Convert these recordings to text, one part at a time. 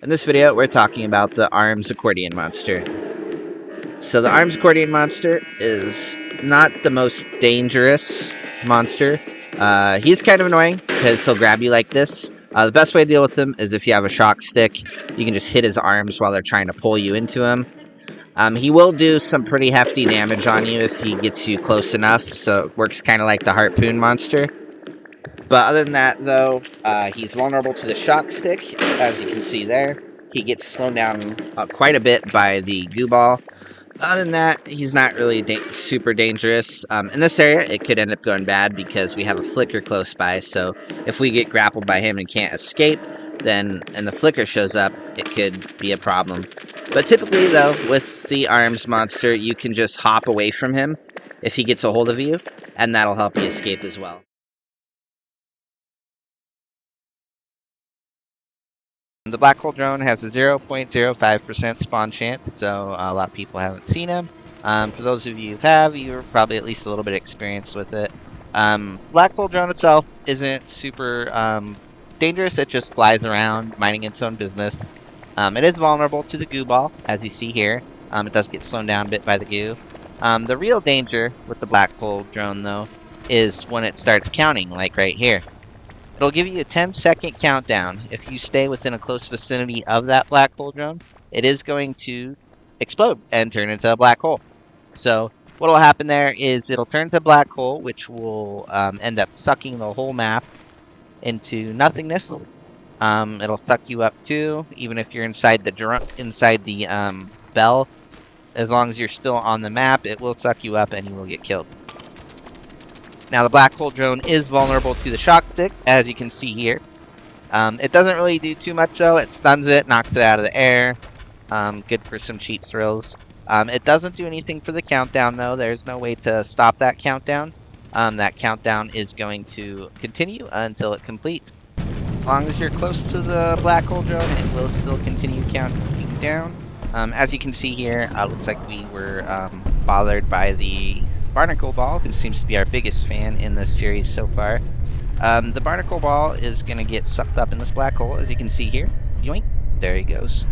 In this video, we're talking about the Arms Accordion Monster. So the Arms Accordion Monster is not the most dangerous monster. He's kind of annoying because he'll grab you like this. The best way to deal with him is if you have a shock stick. You can just hit his arms while they're trying to pull you into him. He will do some pretty hefty damage on you if he gets you close enough, so it works kind of like the Harpoon monster. But other than that, though, he's vulnerable to the shock stick, as you can see there. He gets slowed down quite a bit by the goo ball. Other than that, he's not really super dangerous. In this area, it could end up going bad because we have a flicker close by, so if we get grappled by him and can't escape, then and the flicker shows up, it could be a problem. But typically, though, with the Arms monster, you can just hop away from him if he gets a hold of you, and that'll help you escape as well. The Black Hole Drone has a 0.05% spawn chance, so a lot of people haven't seen him. For those of you who have, you're probably at least a little bit experienced with it. Black Hole Drone itself isn't super dangerous. It just flies around, minding its own business. It is vulnerable to the goo ball, as you see here. It does get slowed down a bit by the goo. The real danger with the Black Hole Drone, though, is when it starts counting, like right here. It'll give you a 10-second countdown. If you stay within a close vicinity of that black hole drone, it is going to explode and turn into a black hole. So what will happen there is it'll turn into a black hole, which will end up sucking the whole map into nothingness. It'll suck you up too, even if you're inside the bell. As long as you're still on the map, it will suck you up and you will get killed. Now, the Black Hole Drone is vulnerable to the shock stick, as you can see here. It doesn't really do too much, though. It stuns it, knocks it out of the air. Good for some cheap thrills. It doesn't do anything for the countdown, though. There's no way to stop that countdown. That countdown is going to continue until it completes. As long as you're close to the Black Hole Drone, it will still continue counting down. As you can see here, looks like we were bothered by the Barnacle Ball, who seems to be our biggest fan in this series so far. The Barnacle Ball is going to get sucked up in this black hole, as you can see here. Yoink! There he goes.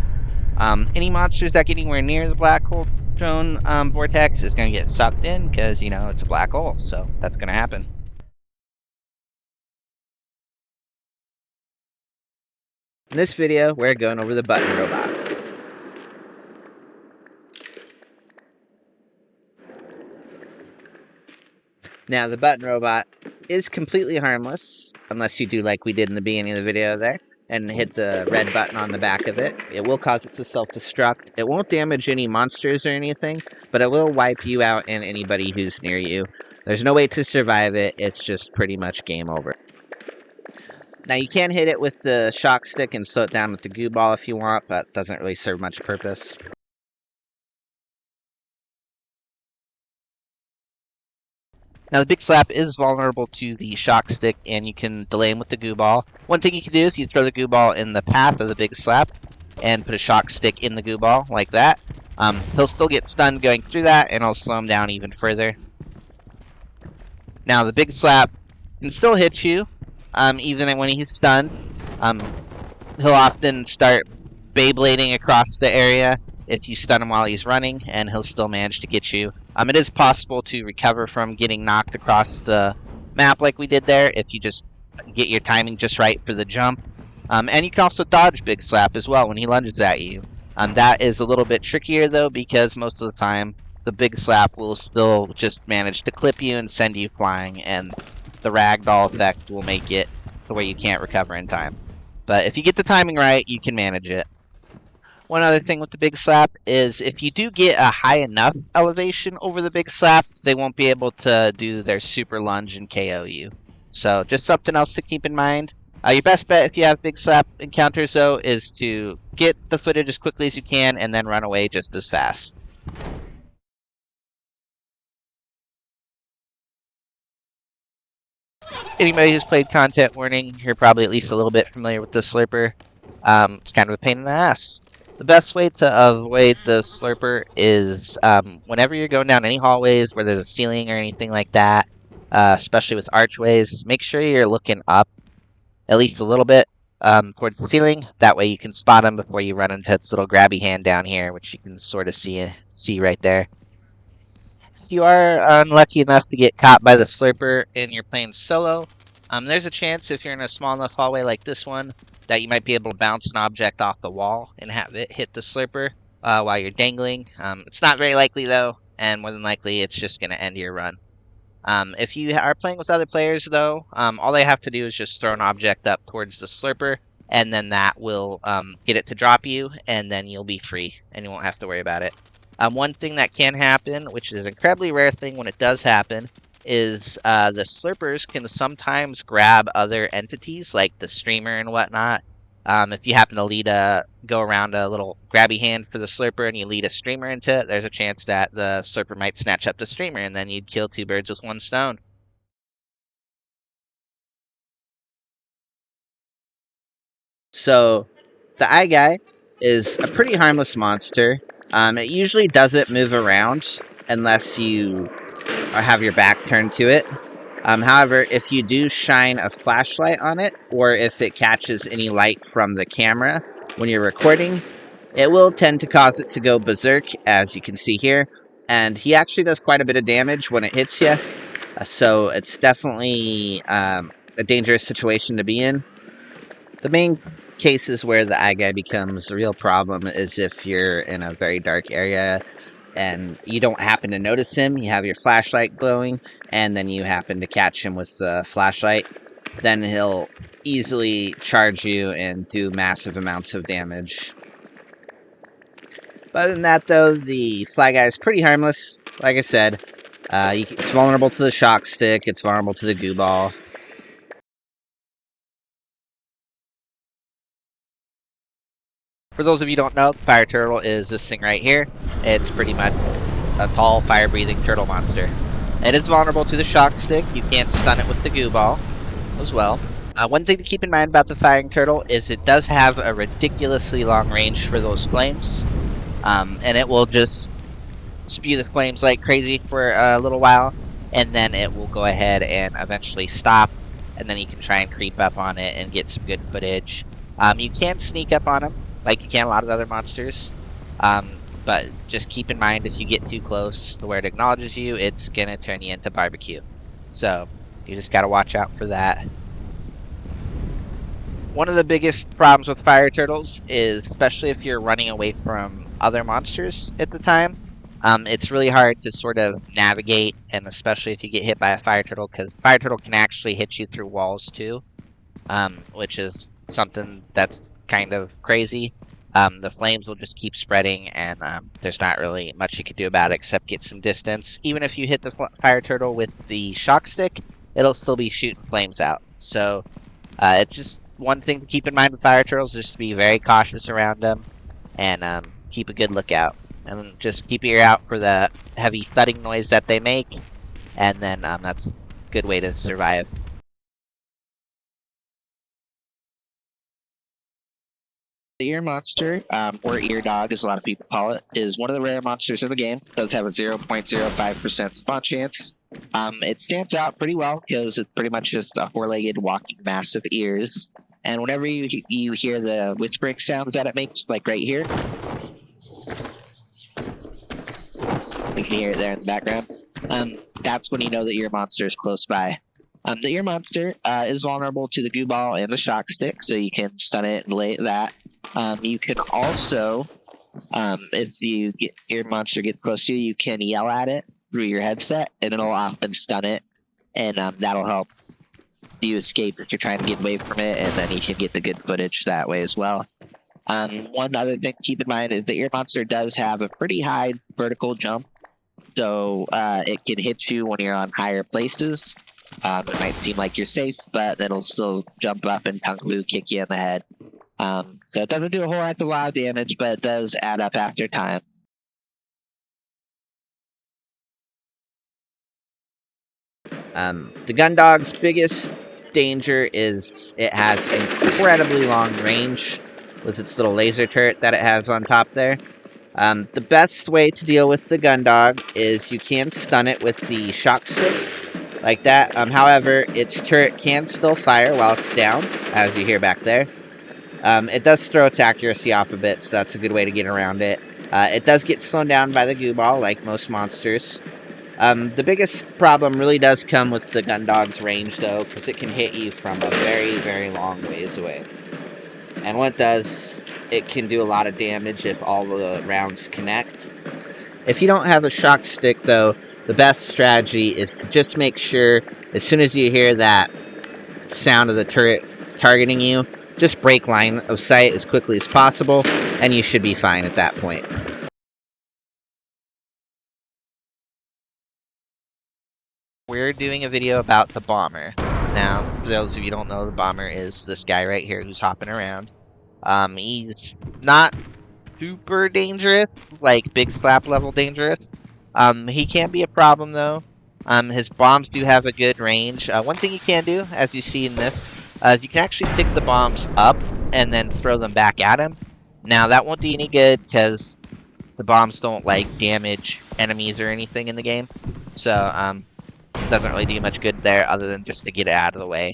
Any monsters that get anywhere near the Black Hole Drone vortex is going to get sucked in, because, you know, it's a black hole, so that's going to happen. In this video, we're going over the button robot. Now, the button robot is completely harmless, unless you do like we did in the beginning of the video there, and hit the red button on the back of it. It will cause it to self-destruct. It won't damage any monsters or anything, but it will wipe you out and anybody who's near you. There's no way to survive it. It's just pretty much game over. Now, you can hit it with the shock stick and slow it down with the goo ball if you want, but it doesn't really serve much purpose. Now, the Big Slap is vulnerable to the shock stick, and you can delay him with the goo ball. One thing you can do is you throw the goo ball in the path of the Big Slap and put a shock stick in the goo ball, like that. He'll still get stunned going through that, and it'll slow him down even further. Now, the Big Slap can still hit you, even when he's stunned. He'll often start Beyblading across the area if you stun him while he's running, and he'll still manage to get you. It is possible to recover from getting knocked across the map like we did there if you just get your timing just right for the jump. And you can also dodge Big Slap as well when he lunges at you. That is a little bit trickier, though, because most of the time the Big Slap will still just manage to clip you and send you flying, and the ragdoll effect will make it to where you can't recover in time. But if you get the timing right, you can manage it. One other thing with the Big Slap is if you do get a high enough elevation over the Big Slap, they won't be able to do their super lunge and KO you. So just something else to keep in mind. Your best bet if you have Big Slap encounters, though, is to get the footage as quickly as you can and then run away just as fast. Anybody who's played Content Warning, you're probably at least a little bit familiar with the Slurper. It's kind of a pain in the ass. The best way to avoid the Slurper is whenever you're going down any hallways where there's a ceiling or anything like that, especially with archways, make sure you're looking up at least a little bit. towards the ceiling. That way you can spot him before you run into its little grabby hand down here, which you can sort of see right there. If you are unlucky enough to get caught by the Slurper and you're playing solo, there's a chance if you're in a small enough hallway like this one that you might be able to bounce an object off the wall and have it hit the Slurper while you're dangling. It's not very likely though, and more than likely it's just going to end your run. If you are playing with other players though, all they have to do is just throw an object up towards the Slurper, and then that will get it to drop you, and then you'll be free, and you won't have to worry about it. One thing that can happen, which is an incredibly rare thing when it does happen, is the Slurpers can sometimes grab other entities, like the streamer and whatnot. If you happen to go around a little grabby hand for the Slurper and you lead a streamer into it, there's a chance that the Slurper might snatch up the streamer, and then you'd kill two birds with one stone. So, the Eye Guy is a pretty harmless monster. It usually doesn't move around unless you have your back turned to it. However, if you do shine a flashlight on it, or if it catches any light from the camera when you're recording, it will tend to cause it to go berserk, as you can see here. And he actually does quite a bit of damage when it hits you. So it's definitely a dangerous situation to be in. The main cases where the Eye Guy becomes a real problem is if you're in a very dark area and you don't happen to notice him, you have your flashlight glowing, and then you happen to catch him with the flashlight, then he'll easily charge you and do massive amounts of damage. But other than that, though, the Fly Guy is pretty harmless. Like I said, it's vulnerable to the shock stick, it's vulnerable to the goo ball. For those of you who don't know, the fire turtle is this thing right here. It's pretty much a tall, fire-breathing turtle monster. It is vulnerable to the shock stick. You can't stun it with the goo ball as well. One thing to keep in mind about the firing turtle is it does have a ridiculously long range for those flames. And it will just spew the flames like crazy for a little while, and then it will go ahead and eventually stop, and then you can try and creep up on it and get some good footage. You can sneak up on them like you can a lot of other monsters, but just keep in mind if you get too close to where it acknowledges you, it's gonna turn you into barbecue. So you just gotta watch out for that. One of the biggest problems with fire turtles is, especially if you're running away from other monsters at the time, it's really hard to sort of navigate, and especially if you get hit by a fire turtle, because fire turtle can actually hit you through walls too, which is something that's kind of crazy. The flames will just keep spreading, and there's not really much you can do about it except get some distance. Even if you hit the fire turtle with the shock stick, it'll still be shooting flames out. So it's just one thing to keep in mind with fire turtles, is just to be very cautious around them, and keep a good lookout. And just keep your ear out for the heavy thudding noise that they make, and then that's a good way to survive. The ear monster, or ear dog as a lot of people call it, is one of the rare monsters in the game. It does have a 0.05% spawn chance. It stands out pretty well because it's pretty much just a four-legged walking mass of ears. And whenever you hear the whispering sounds that it makes, like right here, you can hear it there in the background, that's when you know the ear monster is close by. The ear monster is vulnerable to the goo ball and the shock stick, so you can stun it and lay that. You can also, if the ear monster gets close to you, you can yell at it through your headset, and it'll often stun it, and that'll help you escape if you're trying to get away from it, and then you can get the good footage that way as well. One other thing to keep in mind is the ear monster does have a pretty high vertical jump, so it can hit you when you're on higher places. It might seem like you're safe, but it'll still jump up and kung fu kick you in the head. So it doesn't do a whole lot of damage, but it does add up after time. The gun dog's biggest danger is it has incredibly long range with its little laser turret that it has on top there. The best way to deal with the gun dog is you can stun it with the shock stick, like that. However, its turret can still fire while it's down, as you hear back there. It does throw its accuracy off a bit, so that's a good way to get around it. It does get slowed down by the goo ball, like most monsters. The biggest problem really does come with the gun dog's range, though, because it can hit you from a very, very long ways away. And what it does, it can do a lot of damage if all the rounds connect. If you don't have a shock stick, though, the best strategy is to just make sure, as soon as you hear that sound of the turret targeting you, just break line of sight as quickly as possible, and you should be fine at that point. We're doing a video about the bomber. Now, for those of you who don't know, the bomber is this guy right here who's hopping around. He's not super dangerous, like big slap level dangerous. He can be a problem though. His bombs do have a good range. One thing you can do, as you see in this, is you can actually pick the bombs up and then throw them back at him. Now that won't do any good because the bombs don't like damage enemies or anything in the game. So it doesn't really do much good there other than just to get it out of the way.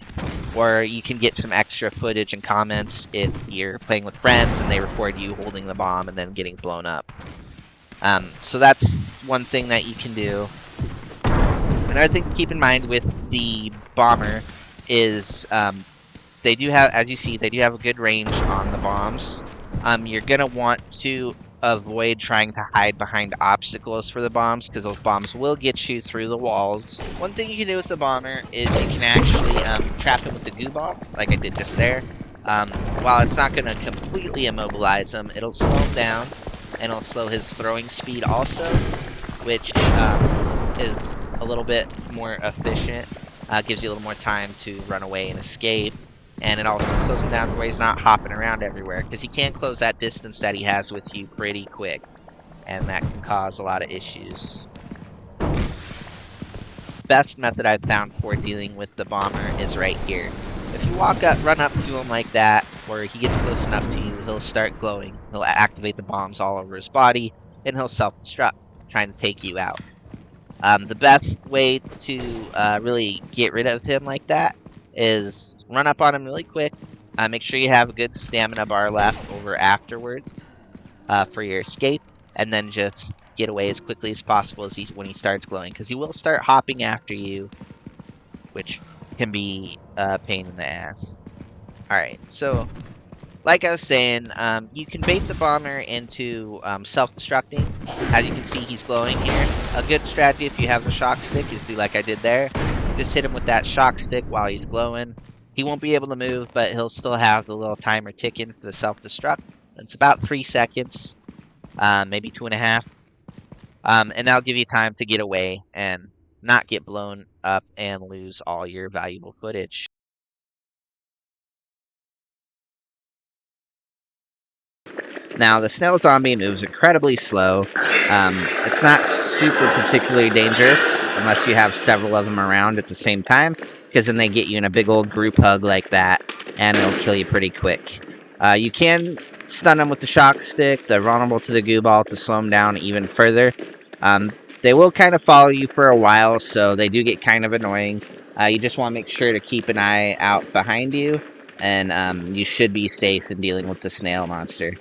Or you can get some extra footage and comments if you're playing with friends and they record you holding the bomb and then getting blown up. So that's one thing that you can do. Another thing to keep in mind with the bomber is they do have, as you see, they do have a good range on the bombs. You're going to want to avoid trying to hide behind obstacles for the bombs because those bombs will get you through the walls. One thing you can do with the bomber is you can actually trap him with the goo ball, like I did just there. While it's not going to completely immobilize him, it'll slow him down, and it'll slow his throwing speed also, which is a little bit more efficient. Gives you a little more time to run away and escape. And it also slows him down where he's not hopping around everywhere, because he can't close that distance that he has with you pretty quick, and that can cause a lot of issues. Best method I've found for dealing with the bomber is right here. If you run up to him like that, or he gets close enough to you, he'll start glowing. He'll activate the bombs all over his body, and he'll self-destruct, trying to take you out. The best way to really get rid of him like that is run up on him really quick. Make sure you have a good stamina bar left over afterwards for your escape, and then just get away as quickly as possible when he starts glowing, because he will start hopping after you, which can be a pain in the ass. Alright, so like I was saying, you can bait the bomber into self-destructing. As you can see, he's glowing here. A good strategy if you have the shock stick is do like I did there. Just hit him with that shock stick while he's glowing. He won't be able to move, but he'll still have the little timer ticking for the self-destruct. It's about 3 seconds, maybe 2.5. And that'll give you time to get away and not get blown up and lose all your valuable footage. Now, the Snail Zombe moves incredibly slow. It's not super particularly dangerous unless you have several of them around at the same time, because then they get you in a big old group hug like that, and it'll kill you pretty quick. You can stun them with the shock stick. They're vulnerable to the goo ball to slow them down even further. They will kind of follow you for a while, so they do get kind of annoying. You just want to make sure to keep an eye out behind you, and you should be safe in dealing with the snail monster.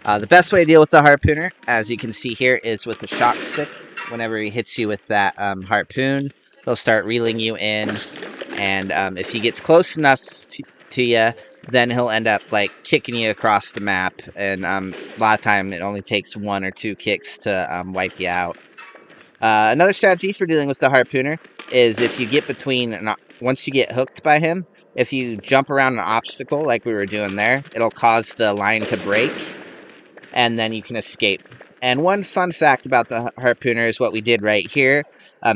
The best way to deal with the Harpooner, as you can see here, is with the shock stick. Whenever he hits you with that harpoon, he'll start reeling you in, and if he gets close enough to you, then he'll end up like kicking you across the map, and a lot of time it only takes 1 or 2 kicks to wipe you out. Another strategy for dealing with the Harpooner is if you get once you get hooked by him, if you jump around an obstacle like we were doing there, it'll cause the line to break, and then you can escape. And one fun fact about the Harpooner is what we did right here.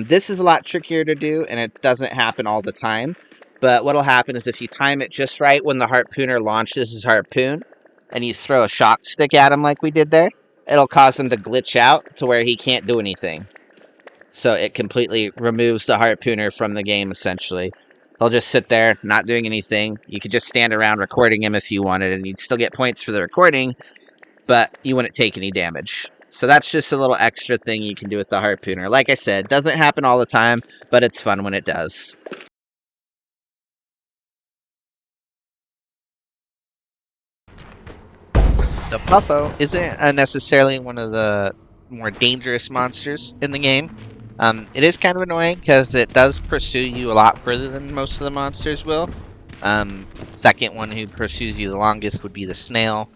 This is a lot trickier to do, and it doesn't happen all the time. But what'll happen is if you time it just right when the Harpooner launches his harpoon, and you throw a shock stick at him like we did there, it'll cause him to glitch out to where he can't do anything. So it completely removes the Harpooner from the game, essentially. He'll just sit there, not doing anything. You could just stand around recording him if you wanted, and you'd still get points for the recording, but you wouldn't take any damage. So that's just a little extra thing you can do with the Harpooner. Like I said, it doesn't happen all the time, but it's fun when it does. The Puffo isn't necessarily one of the more dangerous monsters in the game. It is kind of annoying because it does pursue you a lot further than most of the monsters will. Second one who pursues you the longest would be the snail.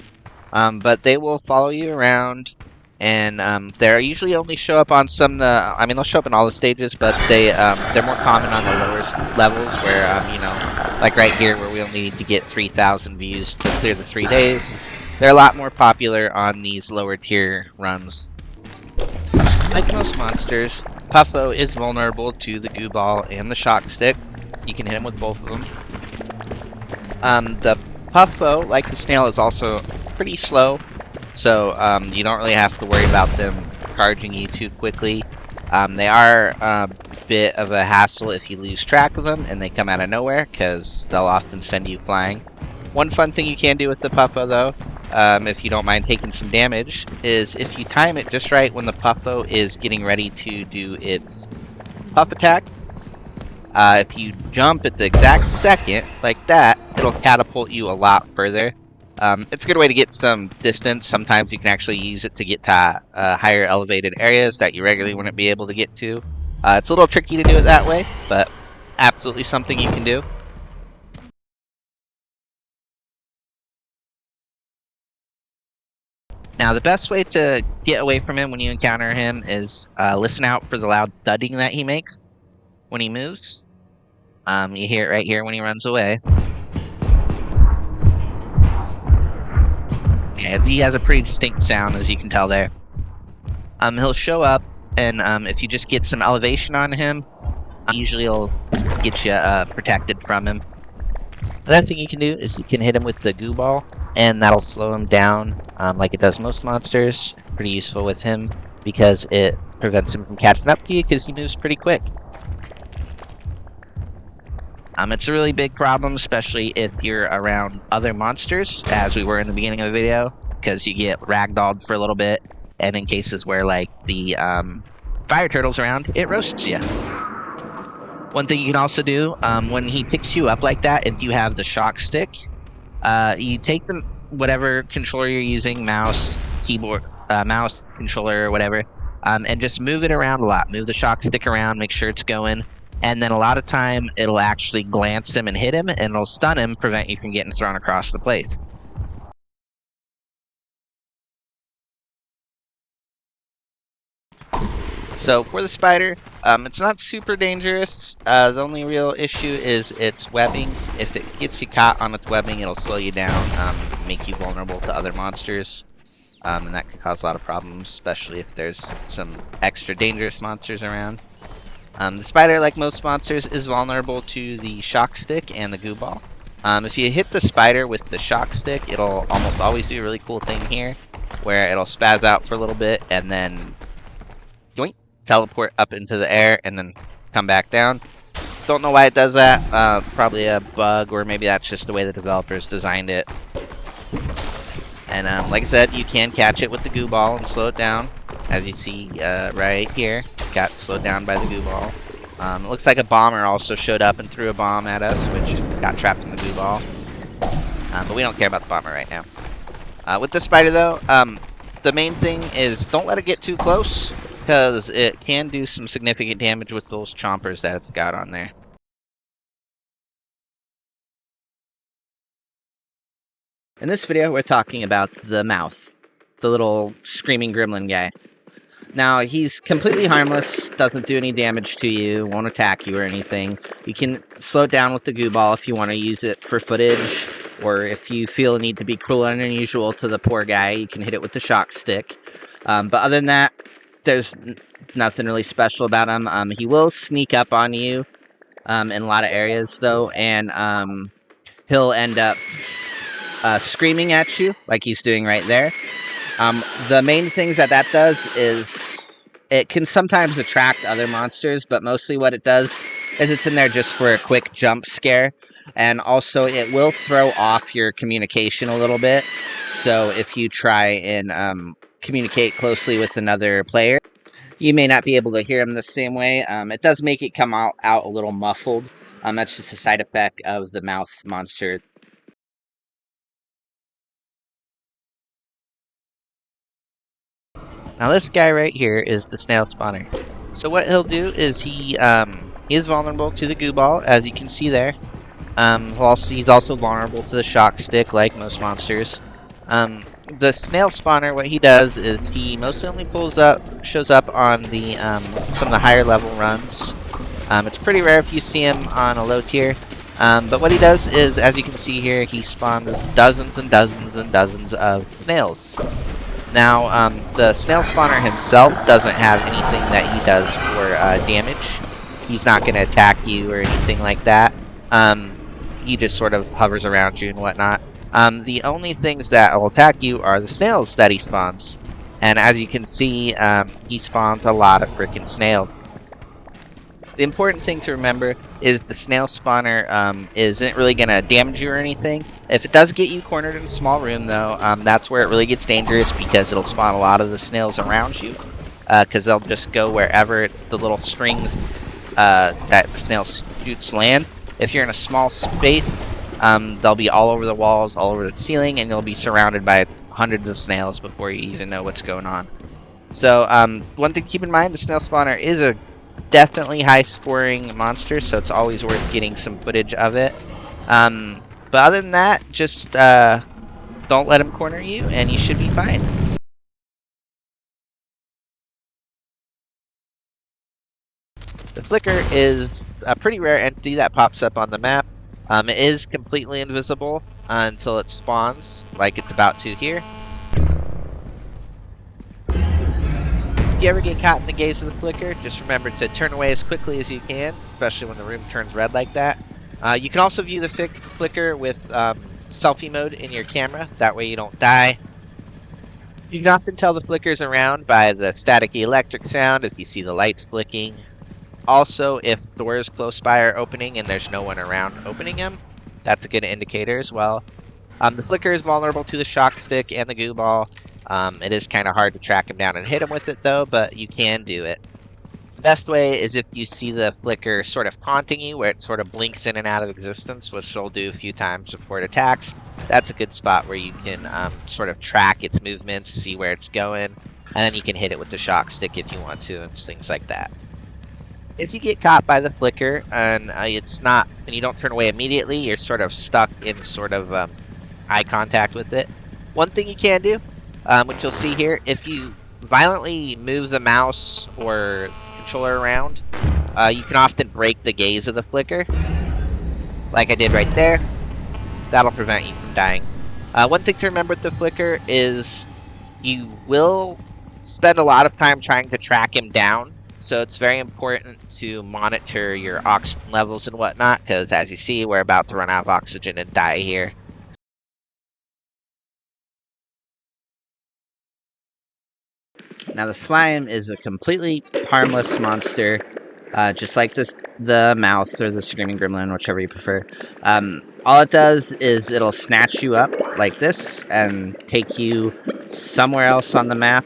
But they will follow you around, and they usually only show up on some. I mean, they'll show up in all the stages, but they're more common on the lowest levels, where you know, like right here, where we only need to get 3,000 views to clear the 3 days. They're a lot more popular on these lower tier runs. Like most monsters, Puffo is vulnerable to the goo ball and the shock stick. You can hit him with both of them. The Puffo, like the snail, is also pretty slow, so you don't really have to worry about them charging you too quickly. They are a bit of a hassle if you lose track of them and they come out of nowhere, because they'll often send you flying. One fun thing you can do with the Puffo, though, if you don't mind taking some damage, is if you time it just right when the Puffo is getting ready to do its puff attack, if you jump at the exact second, like that, it'll catapult you a lot further. It's a good way to get some distance. Sometimes you can actually use it to get to higher elevated areas that you regularly wouldn't be able to get to. It's a little tricky to do it that way, but absolutely something you can do. Now, the best way to get away from him when you encounter him is listen out for the loud thudding that he makes when he moves. You hear it right here when he runs away. Yeah, he has a pretty distinct sound, as you can tell there. He'll show up, and if you just get some elevation on him, usually he'll get you protected from him. Another thing you can do is you can hit him with the goo ball, and that'll slow him down like it does most monsters. Pretty useful with him because it prevents him from catching up to you because he moves pretty quick. It's a really big problem, especially if you're around other monsters, as we were in the beginning of the video, because you get ragdolled for a little bit, and in cases where, like, the fire turtle's around, it roasts you. One thing you can also do, when he picks you up like that, if you have the shock stick, you take whatever controller you're using, mouse, keyboard, mouse, controller, or whatever, and just move it around a lot. Move the shock stick around, make sure it's going. And then a lot of time, it'll actually glance him and hit him, and it'll stun him, prevent you from getting thrown across the plate. So for the spider, it's not super dangerous. The only real issue is its webbing. If it gets you caught on its webbing, it'll slow you down, make you vulnerable to other monsters. And that can cause a lot of problems, especially if there's some extra dangerous monsters around. The spider, like most monsters, is vulnerable to the shock stick and the goo ball. If you hit the spider with the shock stick, it'll almost always do a really cool thing here, where it'll spaz out for a little bit and then yoink, teleport up into the air and then come back down. Don't know why it does that. Probably a bug, or maybe that's just the way the developers designed it. And like I said, you can catch it with the goo ball and slow it down, as you see right here. Got slowed down by the goo ball. It looks like a bomber also showed up and threw a bomb at us, which got trapped in the goo ball. But we don't care about the bomber right now. With the spider, though, the main thing is don't let it get too close, because it can do some significant damage with those chompers that it's got on there. In this video, we're talking about the Mouthe, the little screaming gremlin guy. Now, he's completely harmless, doesn't do any damage to you, won't attack you or anything. You can slow it down with the goo ball if you want to use it for footage, or if you feel a need to be cruel and unusual to the poor guy, you can hit it with the shock stick. But other than that, there's nothing really special about him. He will sneak up on you in a lot of areas, though, and he'll end up screaming at you, like he's doing right there. The main things that does is it can sometimes attract other monsters, but mostly what it does is it's in there just for a quick jump scare, and also it will throw off your communication a little bit. So if you try and communicate closely with another player. You may not be able to hear him the same way. It does make it come out a little muffled. That's just a side effect of the Mouthe monster. Now this guy right here is the Snail Spawner. So what he'll do is he is vulnerable to the goo ball, as you can see there. He's also vulnerable to the shock stick, like most monsters. The Snail Spawner, what he does is he mostly only shows up on the some of the higher level runs. It's pretty rare if you see him on a low tier. But what he does is, as you can see here, he spawns dozens and dozens and dozens of snails. Now, the Snail Spawner himself doesn't have anything that he does for damage. He's not going to attack you or anything like that. He just sort of hovers around you and whatnot. The only things that will attack you are the snails that he spawns. And as you can see, he spawns a lot of freaking snails. The important thing to remember is the Snail Spawner isn't really going to damage you or anything. If it does get you cornered in a small room, though, that's where it really gets dangerous, because it'll spawn a lot of the snails around you. Because they'll just go wherever it's the little strings that the snail shoots land. If you're in a small space, they'll be all over the walls, all over the ceiling, and you'll be surrounded by hundreds of snails before you even know what's going on. So, one thing to keep in mind, the Snail Spawner is a definitely high scoring monster, so it's always worth getting some footage of it. But other than that, just don't let him corner you, and you should be fine. The Flicker is a pretty rare entity that pops up on the map. It is completely invisible until it spawns, like it's about to here. If you ever get caught in the gaze of the Flicker, just remember to turn away as quickly as you can, especially when the room turns red like that. You can also view the Flicker with selfie mode in your camera, that way you don't die. You can often tell the Flicker's around by the staticky electric sound if you see the lights flicking. Also, if doors close by are opening and there's no one around opening them, that's a good indicator as well. The Flicker is vulnerable to the shock stick and the goo ball. It is kind of hard to track him down and hit him with it though, but you can do it. The best way is if you see the Flicker sort of taunting you, where it sort of blinks in and out of existence, which it'll do a few times before it attacks. That's a good spot where you can sort of track its movements, see where it's going, and then you can hit it with the shock stick if you want to, and things like that. If you get caught by the Flicker and you don't turn away immediately, you're sort of stuck in sort of eye contact with it. One thing you can do, which you'll see here, if you violently move the mouse or controller around, you can often break the gaze of the Flicker, like I did right there. That'll prevent you from dying. One thing to remember with the Flicker is you will spend a lot of time trying to track him down, so it's very important to monitor your oxygen levels and whatnot, because as you see, we're about to run out of oxygen and die here. Now the slime is a completely harmless monster, just like the Mouthe or the Screaming Gremlin, whichever you prefer. All it does is it'll snatch you up like this and take you somewhere else on the map.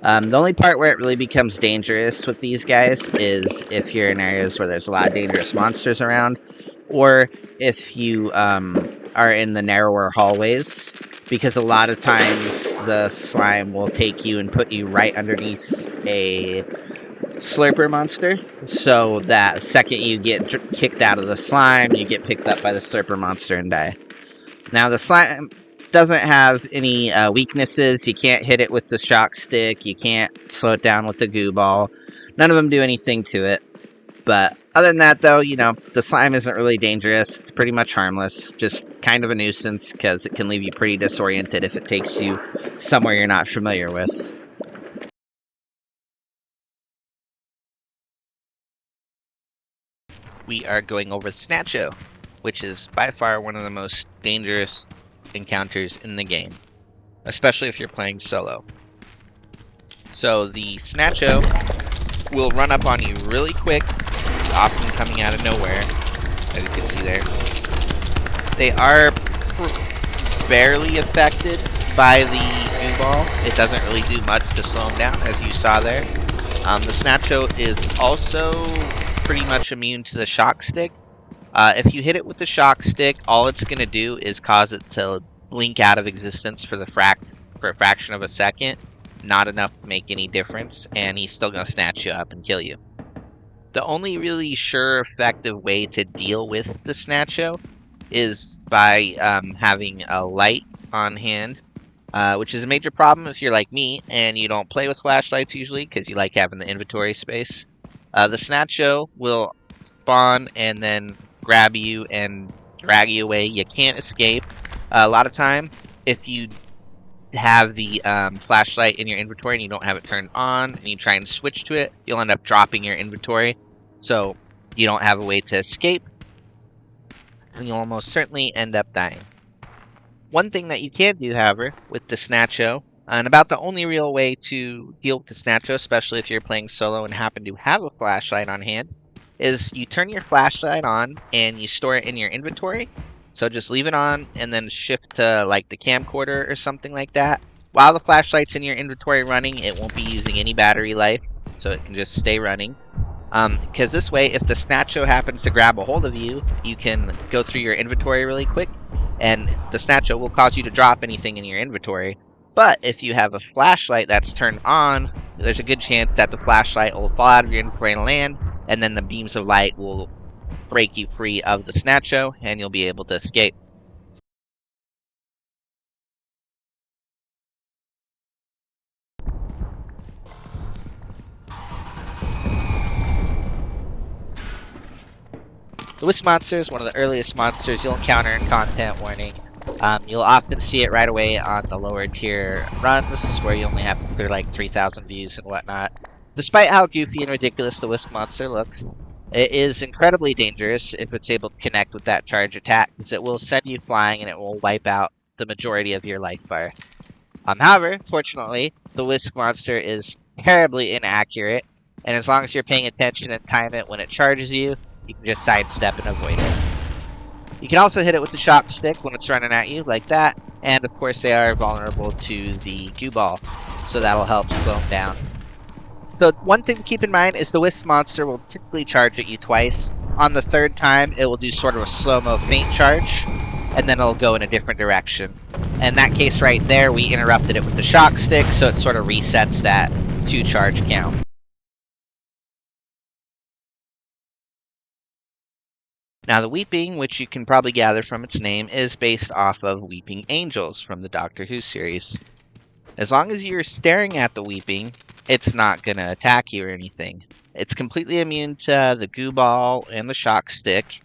The only part where it really becomes dangerous with these guys is if you're in areas where there's a lot of dangerous monsters around, or if you are in the narrower hallways, because a lot of times the slime will take you and put you right underneath a Slurper monster, so that second you get kicked out of the slime, you get picked up by the Slurper monster and die. Now the slime doesn't have any weaknesses. You can't hit it with the shock stick, you can't slow it down with the goo ball. None of them do anything to it. But other than that, though, you know, the slime isn't really dangerous. It's pretty much harmless. Just kind of a nuisance, because it can leave you pretty disoriented if it takes you somewhere you're not familiar with. We are going over Snatcho, which is by far one of the most dangerous encounters in the game, especially if you're playing solo. So the Snatcho will run up on you really quick, often coming out of nowhere, as you can see there. They are barely affected by the goo ball, it doesn't really do much to slow him down, as you saw there. The Snatcho is also pretty much immune to the shock stick. If you hit it with the shock stick, all it's going to do is cause it to blink out of existence for a fraction of a second. Not enough to make any difference, and he's still going to snatch you up and kill you. The only really sure effective way to deal with the Snatcho is by having a light on hand, which is a major problem if you're like me and you don't play with flashlights usually because you like having the inventory space. The Snatcho will spawn and then grab you and drag you away. You can't escape. A lot of time, if you have the flashlight in your inventory and you don't have it turned on and you try and switch to it, you'll end up dropping your inventory. So you don't have a way to escape, and you'll almost certainly end up dying. One thing that you can do, however, with the Snatcho, and about the only real way to deal with the Snatcho, especially if you're playing solo and happen to have a flashlight on hand, is you turn your flashlight on and you store it in your inventory. So just leave it on and then shift to like the camcorder or something like that. While the flashlight's in your inventory running, it won't be using any battery life, so it can just stay running. Because this way, if the Snatcho happens to grab a hold of you, you can go through your inventory really quick, and the Snatcho will cause you to drop anything in your inventory. But if you have a flashlight that's turned on, there's a good chance that the flashlight will fall out of your inventory and land, and then the beams of light will break you free of the Snatcho, and you'll be able to escape. The Whisk Monster is one of the earliest monsters you'll encounter in content warning. You'll often see it right away on the lower tier runs, where you only have to clear like 3,000 views and whatnot. Despite how goofy and ridiculous the Whisk Monster looks, it is incredibly dangerous if it's able to connect with that charge attack, because it will send you flying and it will wipe out the majority of your life bar. However, fortunately, the Whisk Monster is terribly inaccurate, and as long as you're paying attention and time it when it charges you, you can just sidestep and avoid it. You can also hit it with the shock stick when it's running at you, like that, and of course they are vulnerable to the goo ball, so that'll help slow them down. So one thing to keep in mind is the Whisk Monster will typically charge at you twice. On the third time, it will do sort of a slow-mo faint charge, and then it'll go in a different direction. In that case right there, we interrupted it with the shock stick, so it sort of resets that 2-charge count. Now the Weeping, which you can probably gather from its name, is based off of Weeping Angels from the Doctor Who series. As long as you're staring at the Weeping, it's not going to attack you or anything. It's completely immune to the goo ball and the shock stick.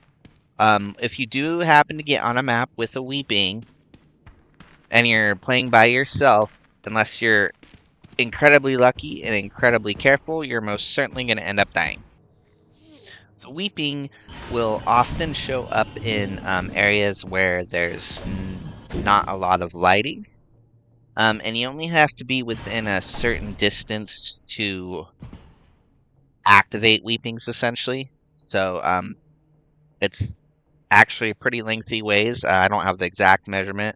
If you do happen to get on a map with a Weeping, and you're playing by yourself, unless you're incredibly lucky and incredibly careful, you're most certainly going to end up dying. The Weeping will often show up in areas where there's not a lot of lighting. And you only have to be within a certain distance to activate Weepings, essentially. So it's actually a pretty lengthy ways. I don't have the exact measurement,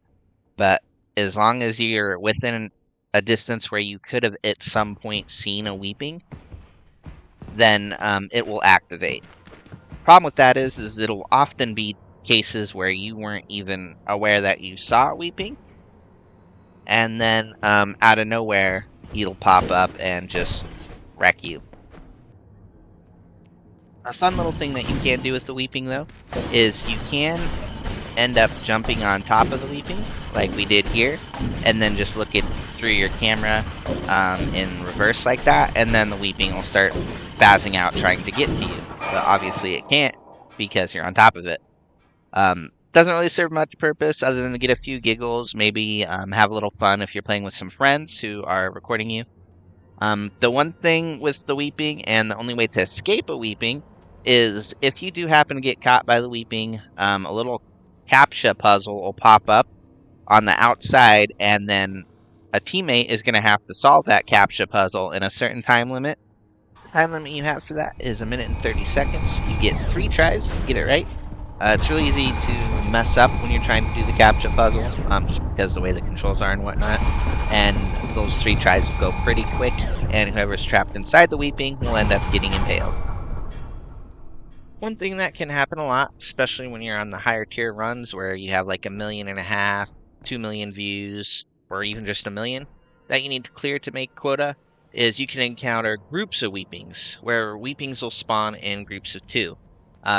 but as long as you're within a distance where you could have at some point seen a Weeping, then it will activate. Problem with that is it'll often be cases where you weren't even aware that you saw a Weeping, and then out of nowhere it'll pop up and just wreck you. A fun little thing that you can do with the Weeping, though, is you can end up jumping on top of the Weeping, like we did here, and then just look it through your camera in reverse like that, and then the Weeping will start spazzing out trying to get to you. But obviously it can't because you're on top of it. Doesn't really serve much purpose other than to get a few giggles, maybe have a little fun if you're playing with some friends who are recording you. The one thing with the Weeping, and the only way to escape a Weeping, is if you do happen to get caught by the Weeping, a little CAPTCHA puzzle will pop up on the outside, and then a teammate is going to have to solve that CAPTCHA puzzle in a certain time limit. The time limit you have for that is 1 minute and 30 seconds. You get 3 tries to get it right. It's really easy to mess up when you're trying to do the captcha puzzle, just because the way the controls are and whatnot. And those 3 tries will go pretty quick, and whoever's trapped inside the weeping will end up getting impaled. One thing that can happen a lot, especially when you're on the higher tier runs where you have like 1.5 million, 2 million views, or even just 1 million, that you need to clear to make quota, is you can encounter groups of weepings, where weepings will spawn in groups of 2.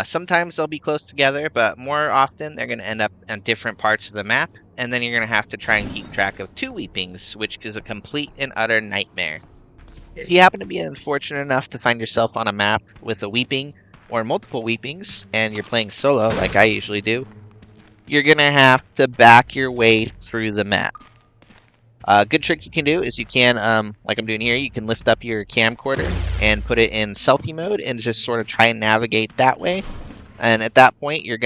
Sometimes they'll be close together, but more often they're going to end up on different parts of the map, and then you're going to have to try and keep track of 2 weepings, which is a complete and utter nightmare. If you happen to be unfortunate enough to find yourself on a map with a weeping or multiple weepings, and you're playing solo like I usually do, you're going to have to back your way through the map. A good trick you can do is you can, like I'm doing here, you can lift up your camcorder and put it in selfie mode and just sort of try and navigate that way. And at that point, your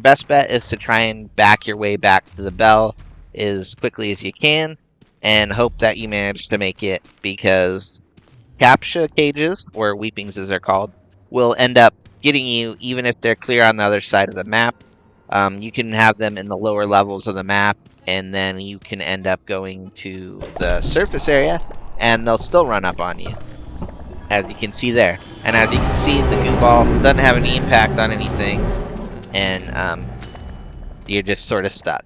best bet is to try and back your way back to the bell as quickly as you can and hope that you manage to make it, because captcha cages, or weepings as they're called, will end up getting you even if they're clear on the other side of the map. You can have them in the lower levels of the map, and then you can end up going to the surface area, and they'll still run up on you, as you can see there. And as you can see, the goo ball doesn't have any impact on anything, and you're just sort of stuck.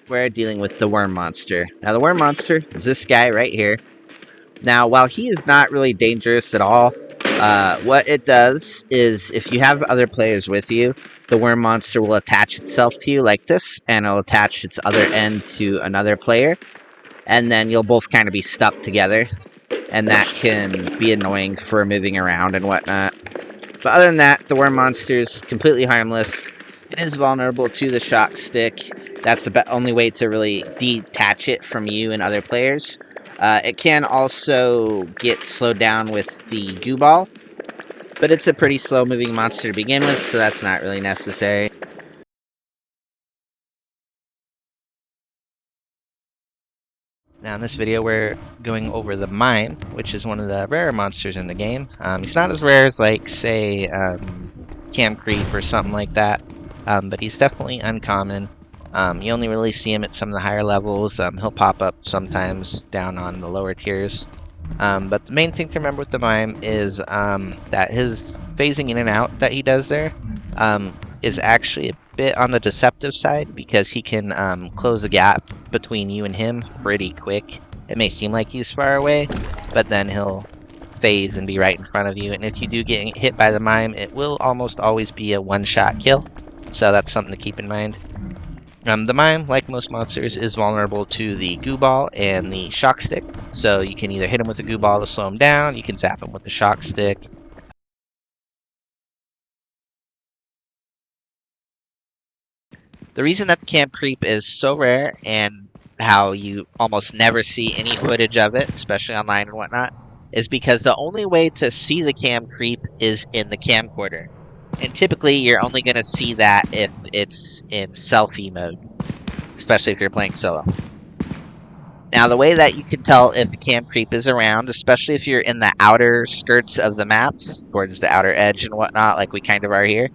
We're dealing with the worm monster. Now, the worm monster is this guy right here. Now, while he is not really dangerous at all, what it does is if you have other players with you, the worm monster will attach itself to you like this, and it'll attach its other end to another player, and then you'll both kind of be stuck together, and that can be annoying for moving around and whatnot. But other than that, the worm monster is completely harmless. It is vulnerable to the shock stick. That's the only way to really detach it from you and other players. It can also get slowed down with the goo ball, but it's a pretty slow moving monster to begin with, so that's not really necessary. Now in this video we're going over the Mime, which is one of the rarer monsters in the game. He's not as rare as like, say, Cam Creep or something like that, but he's definitely uncommon. You only really see him at some of the higher levels. He'll pop up sometimes down on the lower tiers. But the main thing to remember with the Mime is that his phasing in and out that he does there is actually a bit on the deceptive side, because he can close the gap between you and him pretty quick. It may seem like he's far away, but then he'll phase and be right in front of you. And if you do get hit by the Mime, it will almost always be a one-shot kill. So that's something to keep in mind. The Mime, like most monsters, is vulnerable to the goo ball and the shock stick. So you can either hit him with a goo ball to slow him down, you can zap him with the shock stick. The reason that the Camp Creep is so rare, and how you almost never see any footage of it, especially online and whatnot, is because the only way to see the Camp Creep is in the camcorder. And typically, you're only going to see that if it's in selfie mode, especially if you're playing solo. Now, the way that you can tell if the Camp Creep is around, especially if you're in the outer skirts of the maps, towards the outer edge and whatnot, like we kind of are here,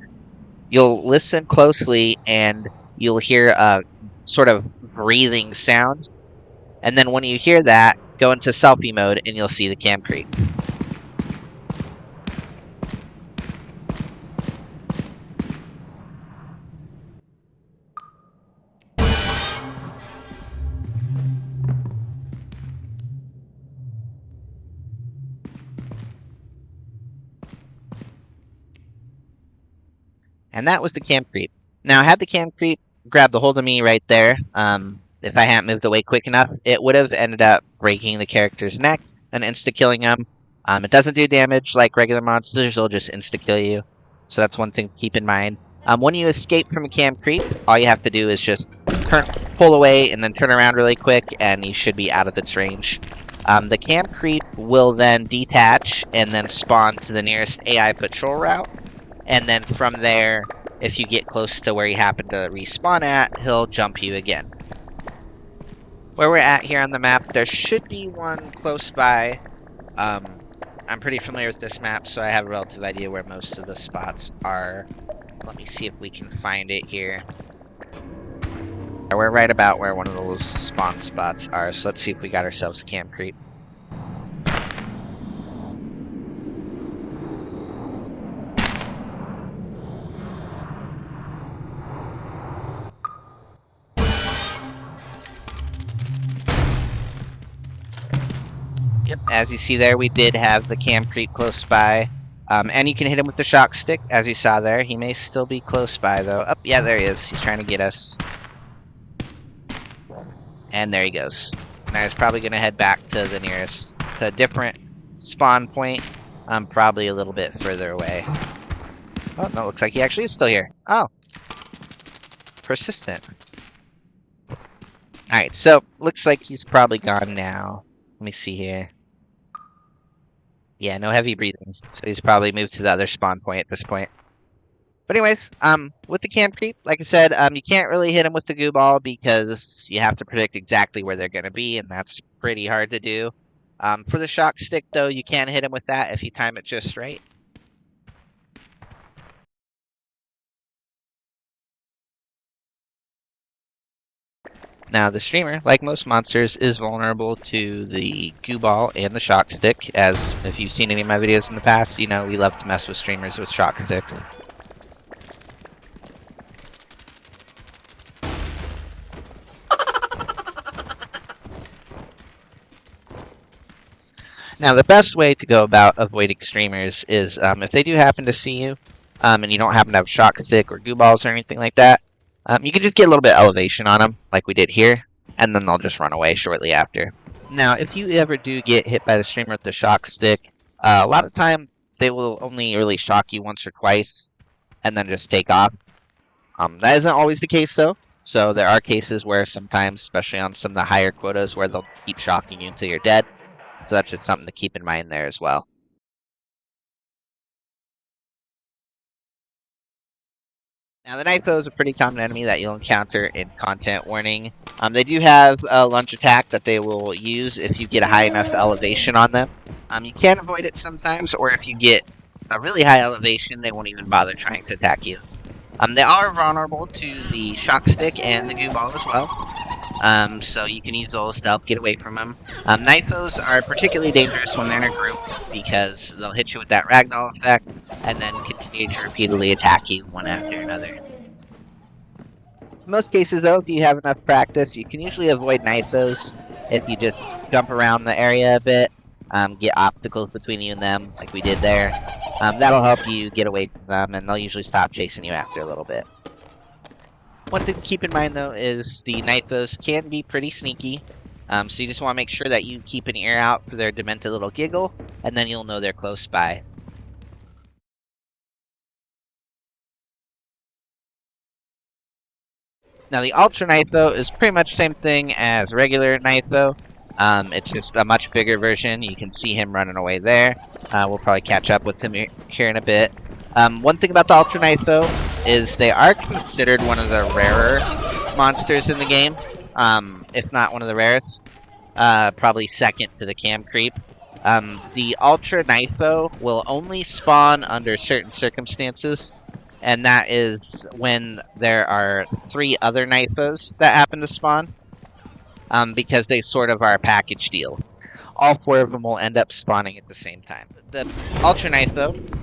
you'll listen closely and you'll hear a sort of breathing sound. And then when you hear that, go into selfie mode and you'll see the Camp Creep. And that was the Camp Creep. Now, had the Camp Creep grabbed a hold of me right there, if I hadn't moved away quick enough, it would have ended up breaking the character's neck and insta-killing him. It doesn't do damage like regular monsters, it'll just insta-kill you. So that's one thing to keep in mind. When you escape from a Camp Creep, all you have to do is just pull away and then turn around really quick, and you should be out of its range. The Camp Creep will then detach and then spawn to the nearest AI patrol route. And then from there, if you get close to where you happen to respawn at, he'll jump you again. Where we're at here on the map, there should be one close by. I'm I'm pretty familiar with this map, so I have a relative idea where most of the spots are. Let me see if we can find it here. We're right about where one of those spawn spots are, so let's see if we got ourselves a camp creep. Yep, as you see there, we did have the camp creep close by. And you can hit him with the shock stick, as you saw there. He may still be close by, though. Oh, yeah, there he is. He's trying to get us. And there he goes. Now he's probably going to head back to the nearest, to a different spawn point. Probably a little bit further away. Oh, no, looks like he actually is still here. Oh. Persistent. Alright, so looks like he's probably gone now. Let me see here. Yeah, no heavy breathing. So he's probably moved to the other spawn point at this point. But anyways, with the camp creep, like I said, you can't really hit them with the goo ball because you have to predict exactly where they're going to be, and that's pretty hard to do. For the shock stick, though, you can hit them with that if you time it just right. Now, the streamer, like most monsters, is vulnerable to the goo ball and the shock stick, as if you've seen any of my videos in the past, you know we love to mess with streamers with shock stick. Now, the best way to go about avoiding streamers is if they do happen to see you, and you don't happen to have shock stick or goo balls or anything like that, you can just get a little bit of elevation on them, like we did here, and then they'll just run away shortly after. Now, if you ever do get hit by the streamer with the shock stick, a lot of time they will only really shock you once or twice, and then just take off. That isn't always the case, though. So there are cases where sometimes, especially on some of the higher quotas, where they'll keep shocking you until you're dead. So that's just something to keep in mind there as well. Now, the Knifo is a pretty common enemy that you'll encounter in content warning. They do have a lunge attack that they will use if you get a high enough elevation on them. You can avoid it sometimes, or if you get a really high elevation, they won't even bother trying to attack you. They are vulnerable to the shock stick and the goo ball as well. So you can use those to help get away from them. Knifos are particularly dangerous when they're in a group because they'll hit you with that ragdoll effect and then continue to repeatedly attack you one after another. In most cases, though, if you have enough practice, you can usually avoid Knifos if you just jump around the area a bit, get obstacles between you and them, like we did there. That'll help you get away from them, and they'll usually stop chasing you after a little bit. One thing to keep in mind, though, is the Knifos can be pretty sneaky, so you just want to make sure that you keep an ear out for their demented little giggle, and then you'll know they're close by. Now, the Ultra Knifo is pretty much the same thing as regular Knifo. It's just a much bigger version. You can see him running away there. We'll probably catch up with him here in a bit. One thing about the Ultra Knifo is they are considered one of the rarer monsters in the game, if not one of the rarest. Probably second to the Cam Creep. The Ultra Knifo will only spawn under certain circumstances, and that is when there are 3 other Knifos that happen to spawn, because they sort of are a package deal. All 4 of them will end up spawning at the same time. The Ultra Knifo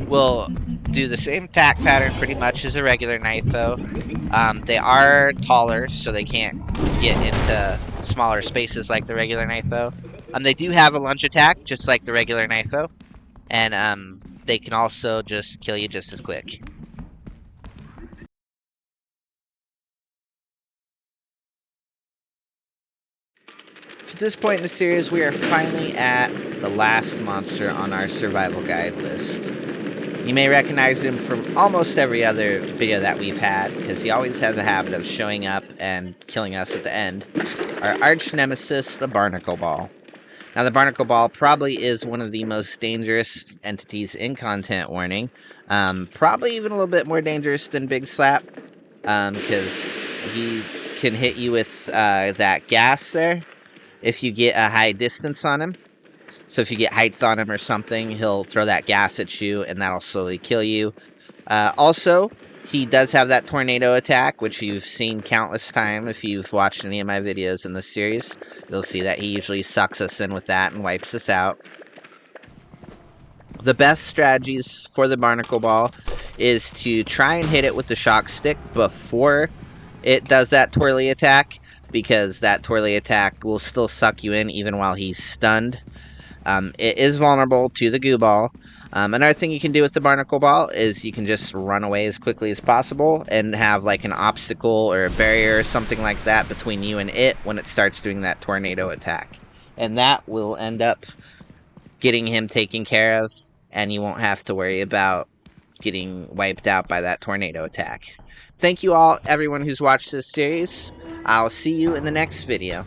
will do the same attack pattern pretty much as a regular Knifo. They are taller, so they can't get into smaller spaces like the regular Knifo. They do have a lunge attack, just like the regular Knifo, and they can also just kill you just as quick. So at this point in the series, we are finally at the last monster on our survival guide list. You may recognize him from almost every other video that we've had, because he always has a habit of showing up and killing us at the end. Our arch nemesis, the Barnacle Ball. Now, the Barnacle Ball probably is one of the most dangerous entities in content warning. Probably even a little bit more dangerous than Big Slap, because he can hit you with that gas there if you get a high distance on him. So if you get height on him or something, he'll throw that gas at you, and that'll slowly kill you. Also, he does have that tornado attack, which you've seen countless times if you've watched any of my videos in this series. You'll see that he usually sucks us in with that and wipes us out. The best strategies for the Barnacle Ball is to try and hit it with the shock stick before it does that twirly attack, because that twirly attack will still suck you in even while he's stunned. It is vulnerable to the goo ball. Another thing you can do with the Barnacle Ball is you can just run away as quickly as possible and have like an obstacle or a barrier or something like that between you and it when it starts doing that tornado attack. And that will end up getting him taken care of, and you won't have to worry about getting wiped out by that tornado attack. Thank you all, everyone who's watched this series. I'll see you in the next video.